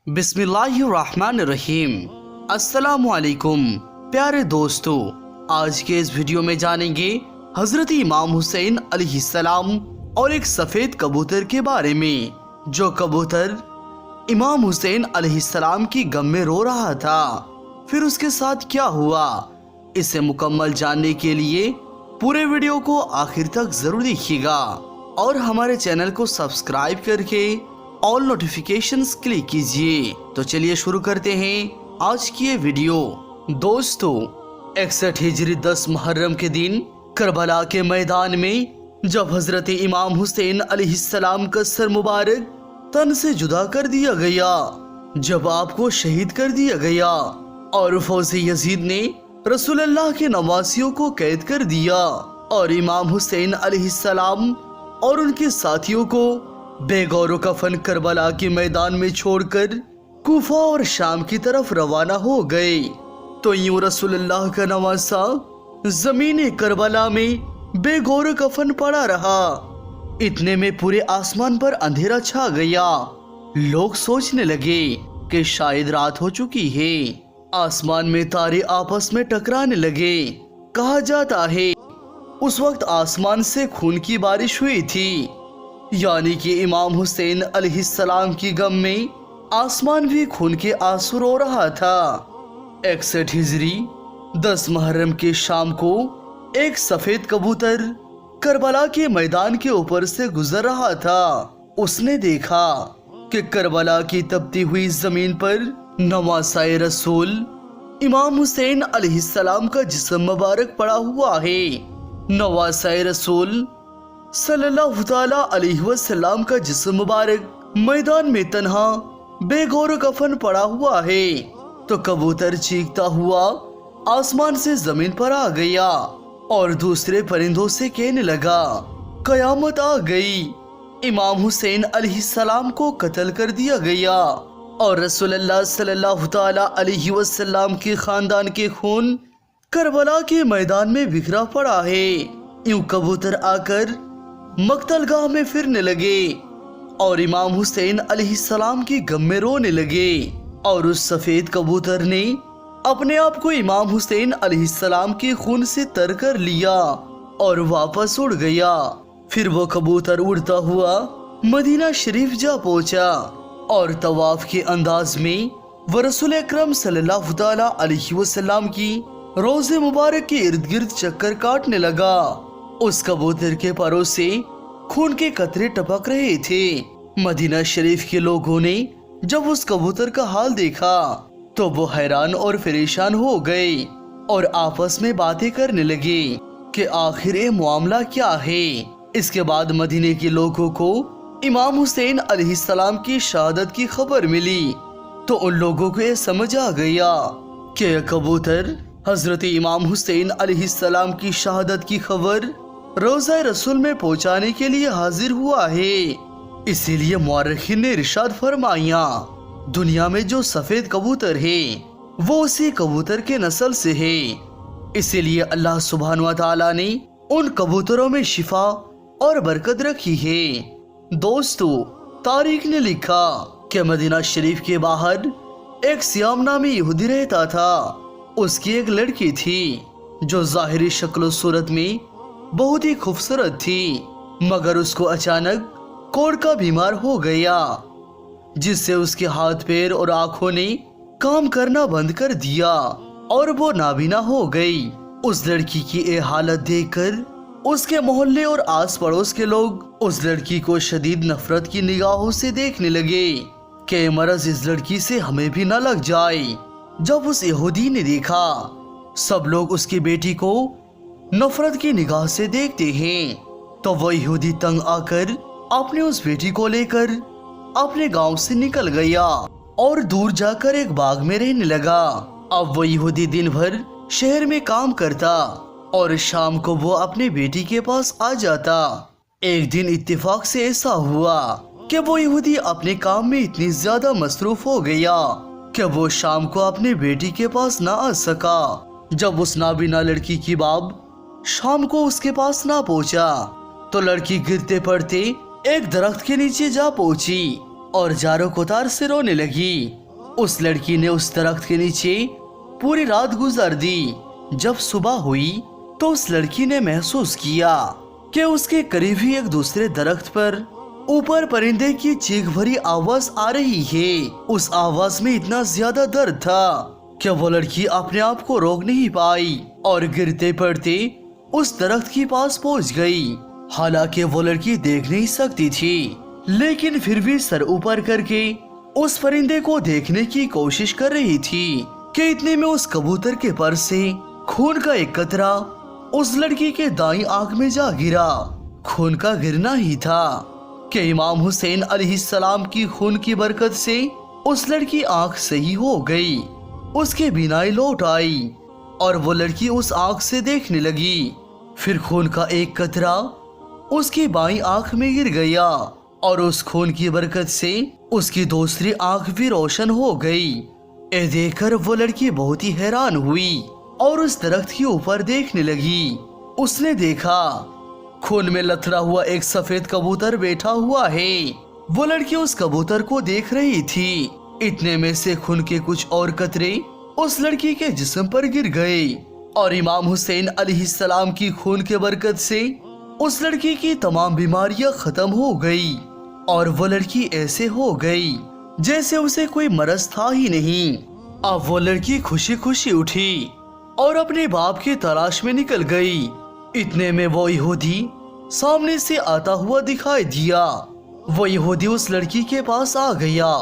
बिस्मिल्लाहिर्रहमानिर्रहीम। अस्सलामुअलैकुम प्यारे दोस्तों, आज के इस वीडियो में जानेंगे हजरत इमाम हुसैन अलैहिस्सलाम और एक सफेद कबूतर के बारे में। जो कबूतर इमाम हुसैन अलैहिस्सलाम की गम में रो रहा था, फिर उसके साथ क्या हुआ, इसे मुकम्मल जानने के लिए पूरे वीडियो को आखिर तक जरूर देखिएगा और हमारे चैनल को सब्सक्राइब करके ऑल नोटिफिकेशंस क्लिक कीजिए। तो चलिए शुरू करते हैं आज की ये वीडियो। दोस्तों, 61 हिजरी 10 मुहर्रम के दिन करबला के मैदान में जब हजरत इमाम हुसैन अलैहिस्सलाम का सर मुबारक तन से जुदा कर दिया गया, जब आपको शहीद कर दिया गया और फौजी यजीद ने रसूलुल्लाह के नवासियों को कैद कर दिया और इमाम हुसैन अलैहिस्सलाम और उनके साथियों को बेगौर कफन करबला के मैदान में छोड़कर कूफा और शाम की तरफ रवाना हो गए, तो यूं रसूलुल्लाह का नवासा जमीन करबला में बेगौर कफन पड़ा रहा। इतने में पूरे आसमान पर अंधेरा छा गया। लोग सोचने लगे कि शायद रात हो चुकी है। आसमान में तारे आपस में टकराने लगे। कहा जाता है उस वक्त आसमान से खून की बारिश हुई थी, यानी कि इमाम हुसैन अलैहिस्सलाम की गम में आसमान भी खून के आंसू रो रहा था। 61 हिजरी 10 मुहर्रम के शाम को एक सफेद कबूतर करबला के मैदान के ऊपर से गुजर रहा था। उसने देखा कि करबला की तपती हुई जमीन पर नवासाए रसूल इमाम हुसैन अलैहिस्सलाम का जिस्म मुबारक पड़ा हुआ है। नवासाए रसूल सल्लल्लाहु ताला अलैहि वसल्लम का जिस्म मुबारक मैदान में तन्हा बेगौर कफन पड़ा हुआ है। तो कबूतर चीखता हुआ आसमान से जमीन पर आ गया और दूसरे परिंदों से कहने लगा, कयामत आ गई, इमाम हुसैन अलैहिस्सलाम को कत्ल कर दिया गया और रसूलुल्लाह सल्लल्लाहु ताला अलैहि वसल्लम के खानदान के खून करबला के मैदान में बिखरा पड़ा है। यूं कबूतर आकर मक्तलगाह में फिरने लगे और इमाम हुसैन अलैहिस्सलाम की गम में रोने लगे। और उस सफेद कबूतर ने अपने आप को इमाम हुसैन अलैहिस्सलाम के खून से तर कर लिया और वापस उड़ गया। फिर वो कबूतर उड़ता हुआ मदीना शरीफ जा पहुंचा और तवाफ के अंदाज में वो रसूल अकरम सल्लल्लाहु ताला अलैहि वसल्लम की रोज़े मुबारक के इर्द गिर्द चक्कर काटने लगा। उस कबूतर के परों से खून के कतरे टपक रहे थे। मदीना शरीफ के लोगों ने जब उस कबूतर का हाल देखा तो वो हैरान और परेशान हो गए और आपस में बातें करने लगे कि आखिर ये मामला क्या है। इसके बाद मदीने के लोगों को इमाम हुसैन अलैहिस्सलाम की शहादत की खबर मिली, तो उन लोगों को ये समझ आ गया कि यह कबूतर हजरत इमाम हुसैन अलैहिस्सलाम की शहादत की खबर रोज़ा रसूल में पहुंचाने के लिए हाजिर हुआ है। इसीलिए मुअर्रिखीन ने इरशाद फरमाया, दुनिया में जो सफेद कबूतर है वो उसी कबूतर के नस्ल से है। इसीलिए अल्लाह सुब्हान व तआला ने उन कबूतरों में शिफा और बरकत रखी है। दोस्तों, तारीख ने लिखा कि मदीना शरीफ के बाहर एक सियाम नामी यहूदी रहता था। उसकी एक लड़की थी जो ज़ाहिरी शक्ल सूरत में बहुत ही खूबसूरत थी, मगर उसको अचानक कोढ़ का बीमार हो गया, जिससे उसके हाथ पैर और आंखों ने काम करना बंद कर दिया और वो नाबीना हो गई। उस लड़की की ये हालत देखकर उसके मोहल्ले और आस पड़ोस के लोग उस लड़की को शदीद नफरत की निगाहों से देखने लगे कि मरज इस लड़की से हमें भी न लग जाए। जब उस यहूदी ने देखा सब लोग उसकी बेटी को नफरत की निगाह से देखते हैं, तो वह यहूदी तंग आकर अपने उस बेटी को लेकर अपने गांव से निकल गया और दूर जाकर एक बाग में रहने लगा। अब वो यहूदी दिन भर शहर में काम करता और शाम को वो अपने बेटी के पास आ जाता। एक दिन इत्तेफाक से ऐसा हुआ कि वो यहूदी अपने काम में इतनी ज्यादा मसरूफ हो गया कि वो शाम को अपने बेटी के पास ना आ सका। जब उस नाबीना लड़की की बाप शाम को उसके पास ना पहुंचा, तो लड़की गिरते पड़ते एक दरख्त के नीचे जा पहुंची और जारो कोतार से रोने लगी। उस लड़की ने उस दरख्त के नीचे पूरी रात गुजार दी। जब सुबह हुई तो उस लड़की ने महसूस किया कि उसके करीब ही एक दूसरे दरख्त पर ऊपर परिंदे की चीख भरी आवाज आ रही है। उस आवाज में इतना ज्यादा दर्द था कि वो लड़की अपने आप को रोक नहीं पाई और गिरते पड़ते उस दरख्त के पास पहुंच गई। हालांकि वो लड़की देख नहीं सकती थी, लेकिन फिर भी सर ऊपर करके उस परिंदे को देखने की कोशिश कर रही थी कि इतने में उस कबूतर के पर से खून का एक कतरा उस लड़की के दाईं आंख में जा गिरा। खून का गिरना ही था कि इमाम हुसैन अलैहिस्सलाम की खून की बरकत से उस लड़की आंख सही हो गई, उसकी बीनाई लौट आई और वो लड़की उस आंख से देखने लगी। फिर खून का एक कतरा उसकी बाईं आंख में गिर गया और उस खून की बरकत से उसकी दूसरी आंख भी रोशन हो गई। ये देखकर वो लड़की बहुत ही हैरान हुई और उस दरख्त के ऊपर देखने लगी। उसने देखा खून में लथड़ा हुआ एक सफेद कबूतर बैठा हुआ है। वो लड़की उस कबूतर को देख रही थी। इतने में से खून के कुछ और कतरे उस लड़की के जिस्म पर गिर गए और इमाम हुसैन अलैहिस्सलाम की खून के बरकत से उस लड़की की तमाम बीमारियां खत्म हो गई और वो लड़की ऐसे हो गई जैसे उसे कोई मरज था ही नहीं। अब वो लड़की खुशी खुशी उठी और अपने बाप की तलाश में निकल गई। इतने में वो यहूदी सामने से आता हुआ दिखाई दिया। वो यहूदी उस लड़की के पास आ गया,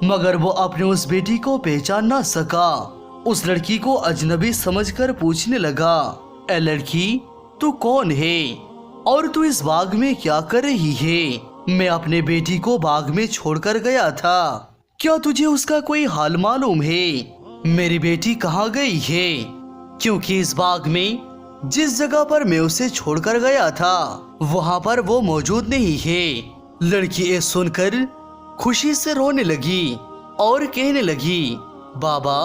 मगर वो अपने उस बेटी को पहचान ना सका। उस लड़की को अजनबी समझकर पूछने लगा, ए लड़की, तू कौन है और तू इस बाग में क्या कर रही है? मैं अपने बेटी को बाग में छोड़कर गया था, क्या तुझे उसका कोई हाल मालूम है? मेरी बेटी कहाँ गई है? क्योंकि इस बाग में जिस जगह पर मैं उसे छोड़कर गया था वहाँ पर वो मौजूद नहीं है। लड़की ये सुनकर खुशी से रोने लगी और कहने लगी, बाबा,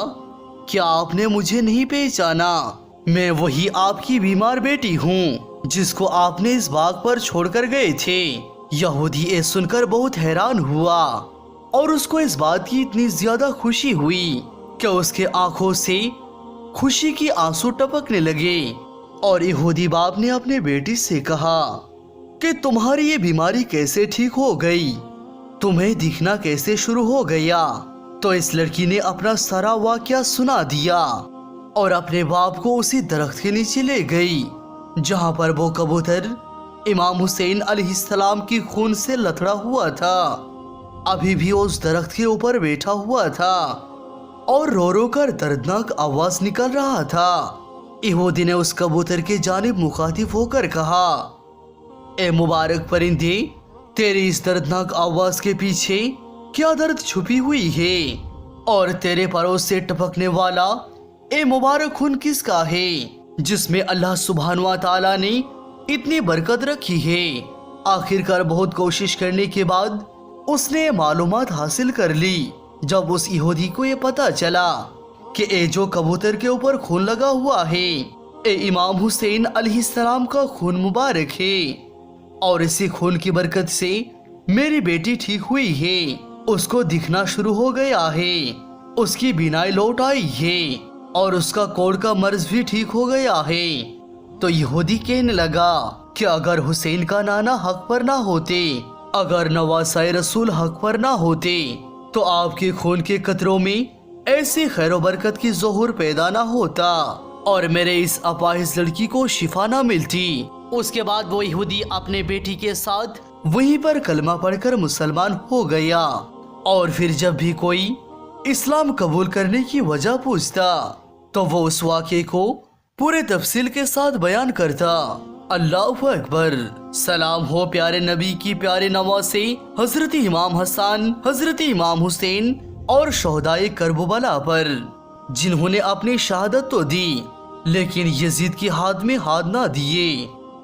क्या आपने मुझे नहीं पहचाना? मैं वही आपकी बीमार बेटी हूँ जिसको आपने इस बाग पर छोड़कर गए थे। यहूदी ये सुनकर बहुत हैरान हुआ और उसको इस बात की इतनी ज्यादा खुशी हुई कि उसके आंखों से खुशी की आंसू टपकने लगे। और यहूदी बाप ने अपने बेटी से कहा कि तुम्हारी ये बीमारी कैसे ठीक हो गई, तुम्हें दिखना कैसे शुरू हो गया? तो इस लड़की ने अपना सारा वाकया सुना दिया और अपने बाप को उसी दरख्त के नीचे ले गई जहां पर वो कबूतर इमाम हुसैन अलैहिस्सलाम की खून से लथड़ा हुआ था। अभी भी उस दरख्त के ऊपर बैठा हुआ था और रो रो कर दर्दनाक आवाज निकल रहा था। यहूदी ने उस कबूतर के जानिब मुखातिब होकर कहा, ए मुबारक परिंदे, तेरी इस दर्दनाक आवाज के पीछे क्या दर्द छुपी हुई है? और तेरे परों से टपकने वाला ए मुबारक खून किसका है जिसमें अल्लाह सुब्हानहू व तआला ने इतनी बरकत रखी है? आखिरकार बहुत कोशिश करने के बाद उसने मालूमात हासिल कर ली। जब उस यहूदी को ये पता चला कि ए जो कबूतर के ऊपर खून लगा हुआ है ए इमाम हुसैन अलैहिस्सलाम का खून मुबारक है और इसी खून की बरकत से मेरी बेटी ठीक हुई है, उसको दिखना शुरू हो गया है, उसकी बीनाई लौट आई है और उसका कोढ़ का मर्ज भी ठीक हो गया है। तो यहूदी कहने लगा कि अगर हुसैन का नाना हक पर ना होते, अगर नवासाए रसूल हक पर ना होते, तो आपके खून के कतरों में ऐसी खैर बरकत की ज़ोहर पैदा ना होता और मेरे इस अपाहिज लड़की को शिफा ना मिलती। उसके बाद वो यहूदी अपने बेटी के साथ वहीं पर कलमा पढ़कर मुसलमान हो गया। और फिर जब भी कोई इस्लाम कबूल करने की वजह पूछता तो वो उस वाक़े को पूरे तफसील के साथ बयान करता। अल्लाहु अकबर। सलाम हो प्यारे नबी की प्यारे नवासे हजरत इमाम हसन, हजरत इमाम हुसैन और शोहदाए करबला पर, जिन्होंने अपनी शहादत तो दी लेकिन यजीद की हाथ में हाथ ना दिए।